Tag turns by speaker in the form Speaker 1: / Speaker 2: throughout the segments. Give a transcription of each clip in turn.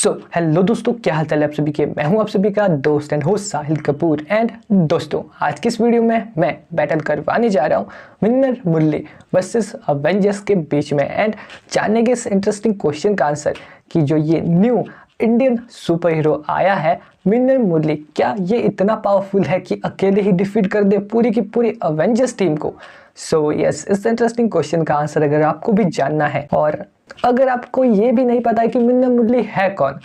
Speaker 1: Hello दोस्तों, क्या हाल चाल है आप सभी के। मैं हूं आप सभी का दोस्त and host Sahil Kapoor. And दोस्तों, आज की इस वीडियो में मैं बैटल करवाने जा रहा हूं मिन्नर मुरली वर्सेस अवेंजर्स के बीच में। एंड जानेंगे इस इंटरेस्टिंग क्वेश्चन का आंसर कि जो ये न्यू इंडियन सुपर हीरो आया है मिन्नर मुरली, क्या ये इतना पावरफुल है कि अकेले ही डिफीट कर दे पूरी की पूरी अवेंजर्स टीम को। सो यस, इस इंटरेस्टिंग क्वेश्चन का आंसर अगर आपको भी जानना है और अगर आपको ये भी नहीं पता है कि मिन्नर मुरली है कौन,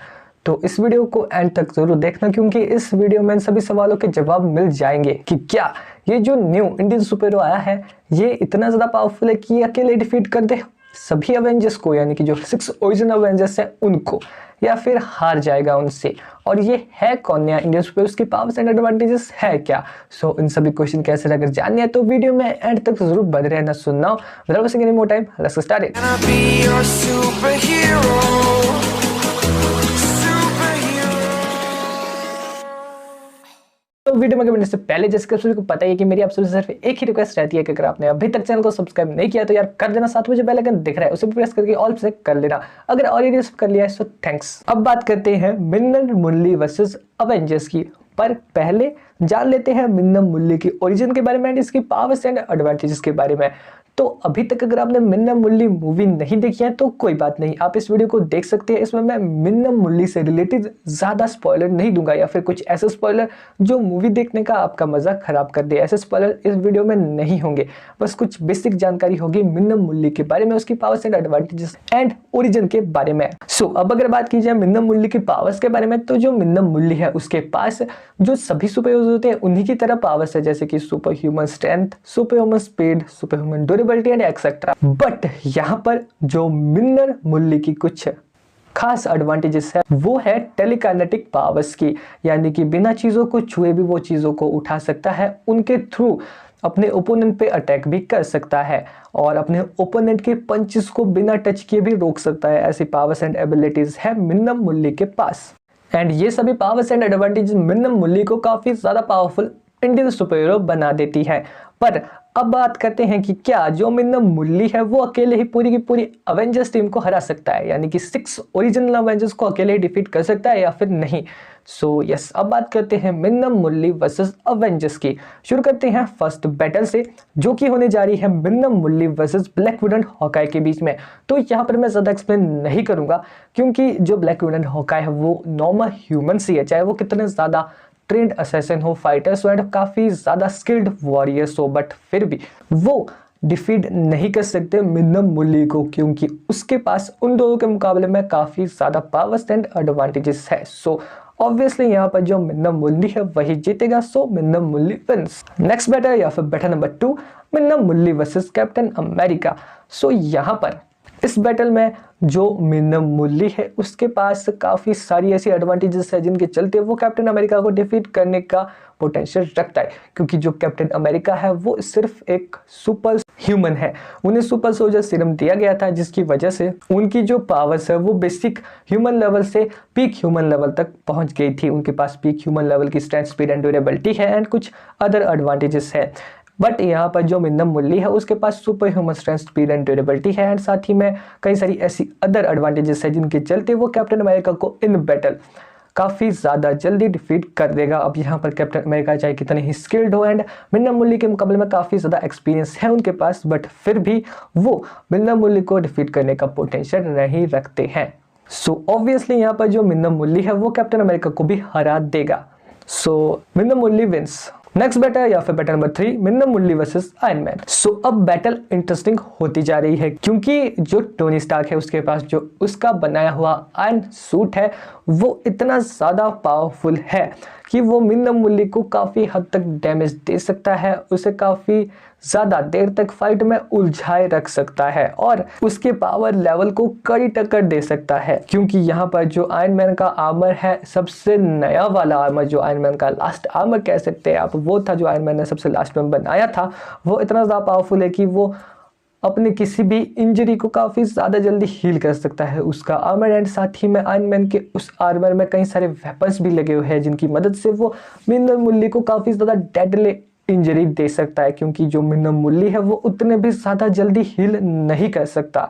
Speaker 1: तो इस वीडियो को एंड तक जरूर देखना, क्योंकि इस वीडियो में इन सभी सवालों के जवाब मिल जाएंगे कि क्या ये जो न्यू इंडियन सुपर हीरो आया है ये इतना ज्यादा पावरफुल है कि ये अकेले डिफीट कर दे सभी अवेंजर्स को, यानी कि जो 6 ओरिजिनल अवेंजर्स है उनको, या फिर हार जाएगा उनसे। और ये है कौन नया इंडियन सुपर, उसकी पावर्स एंड एडवांटेजेस है क्या। सो इन सभी क्वेश्चन के आंसर अगर जानने हैं तो वीडियो में एंड तक जरूर बने रहना। सुनना without wasting any more time, let's get started. तो वीडियो में करने से पहले जैसे कि सभी को पता है कि मेरी आप सभी से सिर्फ एक ही रिक्वेस्ट रहती है कि अगर आपने अभी तक चैनल को सब्सक्राइब नहीं किया तो यार कर देना, साथ में जो बेल आइकन दिख रहा है उसे भी प्रेस करके ऑल पे कर लेना। अगर ऑलरेडी कर लिया है सो थैंक्स। अब बात करते हैं मिन्नर मुरली वर्सेस अवेंजर्स की, पर पहले जान लेते हैं मिन्नर मुरली की ओरिजिन के बारे में एंड इसकी पावर्स एंड एडवांटेजेस के बारे में। तो अभी तक अगर आपने मिन्नर मुरली मूवी नहीं देखी है तो कोई बात नहीं, आप इस वीडियो को देख सकते हैं। इसमें मैं मिन्नर मुरली से रिलेटेड ज्यादा स्पॉइलर नहीं दूंगा या फिर कुछ ऐसे स्पॉइलर जो मूवी देखने का आपका मजा खराब कर दे, ऐसे स्पॉइलर इस वीडियो में नहीं होंगे। बस कुछ बेसिक जानकारी होगी मिन्नर मुरली के बारे में, उसकी powers and advantages and origin के बारे में। सो अब अगर बात की जाए मिन्नर मुरली की पावर्स के बारे में, तो जो मिन्नर मुरली है उसके पास जो सभी सुपर हीरोज होते हैं उन्हीं की तरह पावर्स है, जैसे कि super human strength, super human speed, super human durability and etcetera. But यहाँ पर जो मिन्नर मुरली की कुछ खास एडवांटेजेस है वो है टेलीकाइनेटिक पावर्स की, यानी कि बिना चीजों को छुए भी वो चीजों को उठा सकता है, उनके थ्रू अपने ओपोनेंट पे अटैक भी कर सकता है और अपने ओपोनेंट के पंचेस को बिना टच किए भी रोक सकता है। ऐसी पावर्स एंड एबिलिटीज है मिन्नर मुरली के पास। एंड ये सभी पावर्स एंड एडवांटेजेस मिन्नर मुरली को काफी ज्यादा पावरफुल इंडियन सुपर हीरो बना देती है। पर अब बात करते हैं कि क्या जो मिन्नर मुरली है वो अकेले ही पूरी की पूरी अवेंजर्स टीम को हरा सकता है, यानी कि 6 ओरिजिनल अवेंजर्स को अकेले ही डिफीट कर सकता है या फिर नहीं। सो यस, अब बात करते हैं मिन्नर मुरली वर्सेस अवेंजर्स की। शुरू करते हैं फर्स्ट बैटल से, जो कि होने जा रही है Minnal Murali versus black widow and Hawkeye के बीच में। तो यहाँ पर मैं ज्यादा एक्सप्लेन नहीं करूंगा, क्योंकि जो ब्लैक विडो एंड हॉकाई है वो नॉर्मल ह्यूमन ही है, चाहे वो कितने ज्यादा ट्रेंड असैसिन हो, फाइटर्स हो एंड काफी ज्यादा स्किल्ड वॉरियर्स हो, बट फिर भी वो डिफीट नहीं कर सकते मिन्नर मुरली को, क्योंकि उसके पास उन दोनों के मुकाबले में काफी ज्यादा पावर्स एंड एडवांटेजेस है। सो ऑब्वियसली यहाँ पर जो मिन्नर मुरली है वही जीतेगा। सो मिन्नर मुरली विंस। नेक्स्ट बैटल या फिर battle number 2, मिन्नर Murali versus captain America. सो यहाँ पर इस बैटल में जो मिन्नर मुरली है उसके पास काफी सारी ऐसी एडवांटेजेस है जिनके चलते वो कैप्टन अमेरिका को डिफीट करने का पोटेंशियल रखता है, क्योंकि जो कैप्टन अमेरिका है वो सिर्फ एक सुपर ह्यूमन है। उन्हें सुपर सोल्जर सीरम दिया गया था, जिसकी वजह से उनकी जो पावर्स है वो बेसिक ह्यूमन लेवल से पीक ह्यूमन लेवल तक पहुंच गई थी। उनके पास पीक ह्यूमन लेवल की स्ट्रेंथ, स्पीड एंड ड्यूरेबिलिटी है एंड कुछ अदर एडवांटेजेस है। बट यहाँ पर जो मिन्नर मुरली है उसके पास super human strength, speed and durability है एंड साथ ही में कई सारी ऐसी अदर एडवांटेजेस है जिनके चलते वो कैप्टन अमेरिका को इन बैटल काफी ज्यादा जल्दी डिफीट कर देगा। अब यहाँ पर कैप्टन अमेरिका चाहे कितने ही स्किल्ड हो एंड मिन्नर मुरली के मुकाबले में काफी ज्यादा एक्सपीरियंस है उनके पास, बट फिर भी वो मिन्नर मुरली को डिफीट करने का पोटेंशियल नहीं रखते हैं। सो ऑब्वियसली यहाँ पर जो मिन्नर मुरली है वो कैप्टन अमेरिका को भी हरा देगा। सो मिन्नर मुरली विंस। नेक्स्ट बैटल या फिर battle number 3, मिन्नर Murali versus iron man. सो अब बैटल इंटरेस्टिंग होती जा रही है, क्योंकि जो टोनी स्टार्क है उसके पास जो उसका बनाया हुआ आयरन सूट है वो इतना ज्यादा पावरफुल है कि वो मिन्नर मुरली को काफी हद तक डैमेज दे सकता है, उसे काफी ज्यादा देर तक फाइट में उलझाए रख सकता है और उसके पावर लेवल को कड़ी टक्कर दे सकता है। क्योंकि यहाँ पर जो आयरन मैन का आर्मर है, सबसे नया वाला आर्मर, जो आयरन मैन का लास्ट आर्मर कह सकते हैं आप, वो था जो आयरन मैन ने सबसे लास्ट में बनाया था, वो इतना ज्यादा पावरफुल है कि वो अपने किसी भी इंजरी को काफी ज्यादा जल्दी हील कर सकता है उसका आर्मर। एंड साथ ही में आयरन मैन के उस आर्मर में कई सारे वेपन्स भी लगे हुए हैं जिनकी मदद से वो मिन्नर मुरली को काफी ज्यादा डेडली इंजरी दे सकता है, क्योंकि जो मिन्नर मुरली है वो उतने भी ज्यादा जल्दी हील नहीं कर सकता।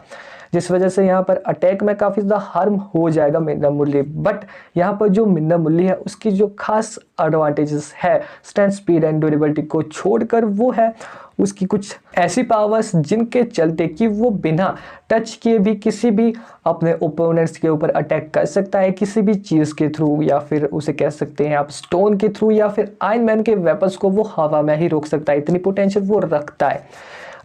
Speaker 1: जिस वजह से यहाँ पर अटैक में काफ़ी ज़्यादा हार्म हो जाएगा मिन्नम मुरली। बट यहाँ पर जो मिन्नम मुरली है उसकी जो खास एडवांटेजेस है स्ट्रेंथ, स्पीड एंड ड्यूरेबिलिटी को छोड़कर वो है उसकी कुछ ऐसी पावर्स जिनके चलते कि वो बिना टच किए भी किसी भी अपने ओपोनेंट्स के ऊपर अटैक कर सकता है, किसी भी चीज़ के थ्रू, या फिर उसे कह सकते हैं आप स्टोन के थ्रू, या फिर आयरन मैन के वेपन्स को वो हवा में ही रोक सकता है। इतनी पोटेंशियल वो रखता है।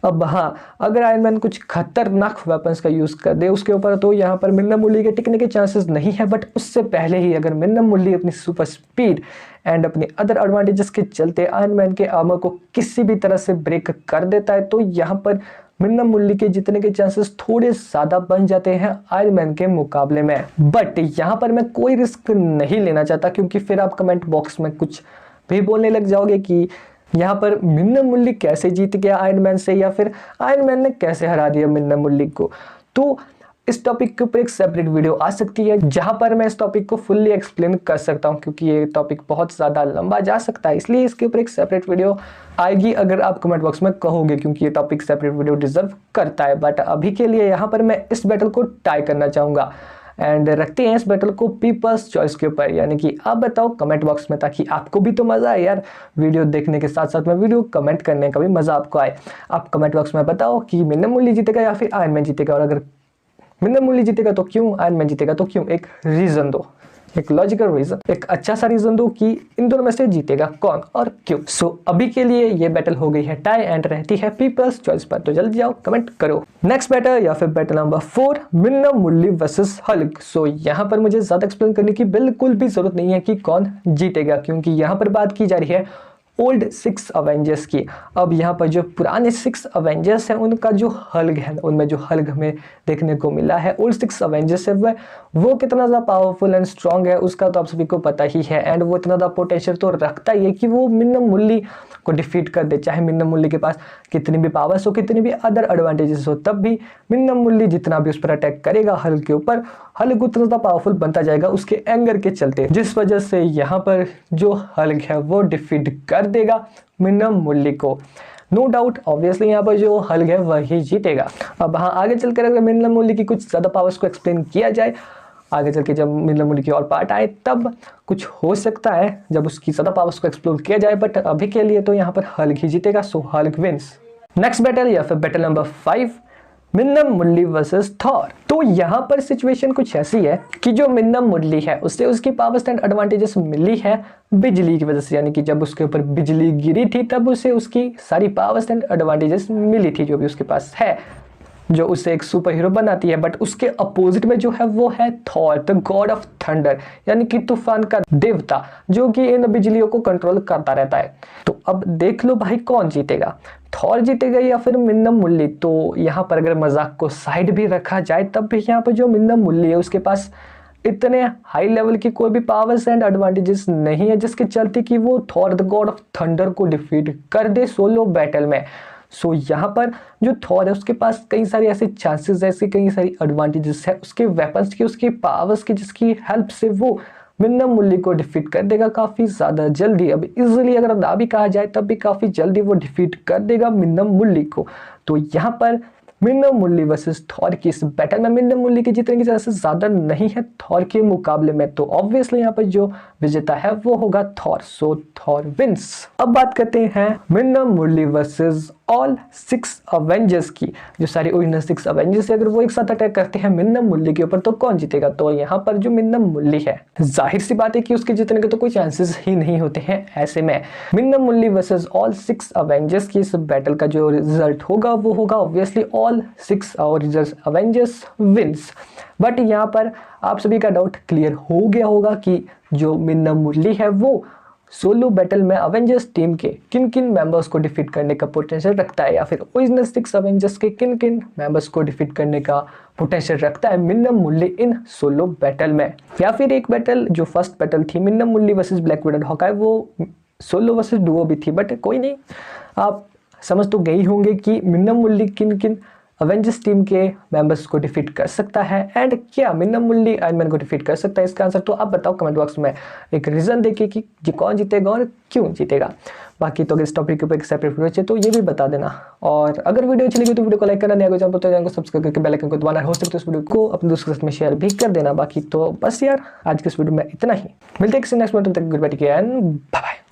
Speaker 1: अब हाँ, अगर आयरन मैन कुछ खतरनाक वेपन्स का यूज़ कर दे उसके ऊपर तो यहाँ पर मिन्नम मुरली के टिकने के चांसेस नहीं है। बट उससे पहले ही अगर मिन्नम मुरली अपनी सुपर स्पीड एंड अपनी अदर एडवांटेजेस के चलते आयरन मैन के आर्मर को किसी भी तरह से ब्रेक कर देता है तो यहाँ पर मिन्नम मुरली के जीतने के चांसेस थोड़े ज़्यादा बन जाते हैं आयरन मैन के मुकाबले में। बट यहाँ पर मैं कोई रिस्क नहीं लेना चाहता, क्योंकि फिर आप कमेंट बॉक्स में कुछ भी बोलने लग जाओगे कि यहाँ पर मिन्नम मुरली कैसे जीत गया आयरन मैन से, या फिर आयरन मैन ने कैसे हरा दिया मिन्नम मुरली को। तो इस टॉपिक के ऊपर एक सेपरेट वीडियो आ सकती है जहां पर मैं इस टॉपिक को फुल्ली एक्सप्लेन कर सकता हूं, क्योंकि ये टॉपिक बहुत ज़्यादा लंबा जा सकता है, इसलिए इसके ऊपर एक सेपरेट वीडियो आएगी अगर आप कमेंट बॉक्स में कहोगे, क्योंकि ये टॉपिक सेपरेट वीडियो डिजर्व करता है। बट अभी के लिए यहाँ पर मैं इस बैटल को टाई करना चाहूँगा एंड रखते हैं इस बैटल को पीपल्स चॉइस के ऊपर, यानी कि आप बताओ कमेंट बॉक्स में, ताकि आपको भी तो मज़ा आए यार वीडियो देखने के साथ साथ में वीडियो कमेंट करने का भी मज़ा आपको आए। आप कमेंट बॉक्स में बताओ कि मिन्नम मुरली जीतेगा या फिर आयरन मैन जीतेगा, और अगर मिन्नम मुरली जीतेगा तो क्यों, आयरन मैन जीतेगा तो क्यों, एक रीज़न दो, एक लॉजिकल रीजन, एक अच्छा सा रीजन दो कि इन दोनों में से जीतेगा कौन और क्यों। सो अभी के लिए ये बैटल हो गई है टाई एंड रहती है पीपल्स चॉइस पर, तो जल्दी जाओ कमेंट करो। नेक्स्ट बैटल या फिर battle number 4, मिन्नम Murali versus Hulk. सो यहाँ पर मुझे ज्यादा एक्सप्लेन करने की बिल्कुल भी जरूरत नहीं है कि कौन जीतेगा, क्योंकि यहाँ पर बात की जा रही है ओल्ड 6 अवेंजर्स की। अब यहाँ पर जो पुराने 6 अवेंजर्स हैं उनका जो हल्क है, उनमें जो हल्क हमें देखने को मिला है ओल्ड 6 अवेंजर्स है वो कितना ज़्यादा पावरफुल एंड स्ट्रॉन्ग है उसका तो आप सभी को पता ही है। एंड वो इतना ज़्यादा पोटेंशियल तो रखता ही है कि वो मिन्नम मुरली को डिफीट कर दे, चाहे मिन्नम मुरली के पास कितनी भी पावर्स हो, कितनी भी अदर एडवांटेजेस हो, तब भी मिन्नम मुरली जितना भी उस पर अटैक करेगा हल्क के ऊपर, हल्क उतना ज़्यादा पावरफुल बनता जाएगा उसके एंगर के चलते, जिस वजह से यहाँ पर जो हल्क है वो डिफीट कर देगा मिन्नम मुरली को। नो डाउट ऑब्वियसली यहाँ पर जो हल्क है वही जीतेगा। अब हाँ, आगे चलकर अगर मिन्नम मुरली की कुछ ज़्यादा पावर्स को एक्सप्लेन किया जाए, आगे चल के जब मिन्नम मुरली की और पार्ट आए तब कुछ हो सकता है जब उसकी ज़्यादा पावर्स को एक्सप्लोर किया जाए, बट अभी के लिए तो यहाँ पर हल्क ही जीतेगा, सो हल्क विंस। नेक्स्ट बैटल या फिर battle number 5, मिन्नम Murali versus Thor. तो यहाँ पर सिचुएशन कुछ ऐसी है कि जो मिन्नम मुरली है उससे उसकी पावर्स एंड एडवांटेजेस मिली है बिजली की वजह से, यानी कि जब उसके ऊपर बिजली गिरी थी तब उसे उसकी सारी पावर्स एंड एडवांटेजेस मिली थी जो भी उसके पास है, जो उसे एक सुपर हीरो बनाती है। बट उसके अपोजिट में जो है वो है Thor, the God of thunder, यानी कि तूफान का देवता, जो कि इन बिजलियों को कंट्रोल करता रहता है। तो अब देख लो भाई कौन जीतेगा, थॉर जीतेगा या फिर मिन्नम मुरली। तो यहाँ पर अगर मजाक को साइड भी रखा जाए तब भी यहाँ पर जो मिन्नम मुरली है उसके पास इतने हाई लेवल की कोई भी पावर्स एंड एडवांटेजेस नहीं है जिसके चलते कि वो Thor the God of thunder को डिफीट कर दे सोलो बैटल में। सो यहाँ पर जो थॉर है उसके पास कई सारे ऐसे चांसेस है, ऐसी कई सारी एडवांटेजेस है उसके वेपन्स की, उसकी पावर्स की, जिसकी हेल्प से वो मिन्नम मुरली को डिफीट कर देगा काफ़ी ज़्यादा जल्दी। अब इजीली अगर ना भी कहा जाए तब भी काफ़ी जल्दी वो डिफीट कर देगा मिन्नम मुरली को। तो यहाँ पर मिन्नम मुरली वर्सेस थॉर की इस बैटल में मिन्नम मुरली के जीतने की चांसेस ज़्यादा नहीं है थॉर के मुकाबले में, तो ऑब्वियसली यहाँ पर जो विजेता है वो होगा थॉर, सो थॉर विंस। अब बात करते हैं मिन्नम मुरली वर्सेस ऑल 6 अवेंजर्स की। जो सारी ओरिजिनल 6 अवेंजर्स है अगर वो एक साथ अटैक करते हैं मिन्नम मुरली के ऊपर तो कौन जीतेगा। तो यहाँ पर जो मिन्नम मुरली है जाहिर सी बात है कि उसके जीतने के तो कोई चांसेस ही नहीं होते हैं। ऐसे में Minnal Murali versus all 6 Avengers की इस बैटल का जो रिजल्ट होगा वो होगा obviously all 6 original Avengers wins. But यहाँ पर आप सभी का डाउट क्लियर हो गया होगा कि जो मिन्नम मुरली है वो सोलो बैटल में अवेंजर्स टीम के किन किन मेंबर्स को डिफीट करने का पोटेंशियल रखता है, या फिर ओरिजिनल 6 अवेंजर्स के किन किन मेंबर्स को डिफीट करने का पोटेंशियल रखता है मिन्नम मुरली इन सोलो बैटल में। या फिर एक बैटल जो फर्स्ट बैटल थी मिन्नम Murali versus black window Hawkeye, वो सोलो वर्सेस डुओ भी थी, बट कोई नहीं, आप समझ तो गई होंगे कि मिन्नम मुरली किन किन अवेंजर्स टीम के मेंबर्स को डिफीट कर सकता है, एंड क्या मिनिमम मुरली आयरन मैन को डिफीट कर सकता है? इसका आंसर तो आप बताओ कमेंट बॉक्स में एक रीजन देके कि कौन जीतेगा और क्यों जीतेगा। बाकी तो अगर इस टॉपिक के ऊपर एक सेपरेट वीडियो चाहिए तो ये भी बता देना, और अगर वीडियो अच्छी लगी तो वीडियो को लाइक करना, नहीं अगर तो चैनल को सब्सक्राइब करके बेल आइकन को दबाना, हो सकता है उस वीडियो को अपने दोस्तों के साथ में शेयर भी कर देना। बाकी तो बस यार आज के इस वीडियो में इतना ही, मिलते हैं किसी नेक्स्ट वीडियो में, तब तक good bye and bye bye.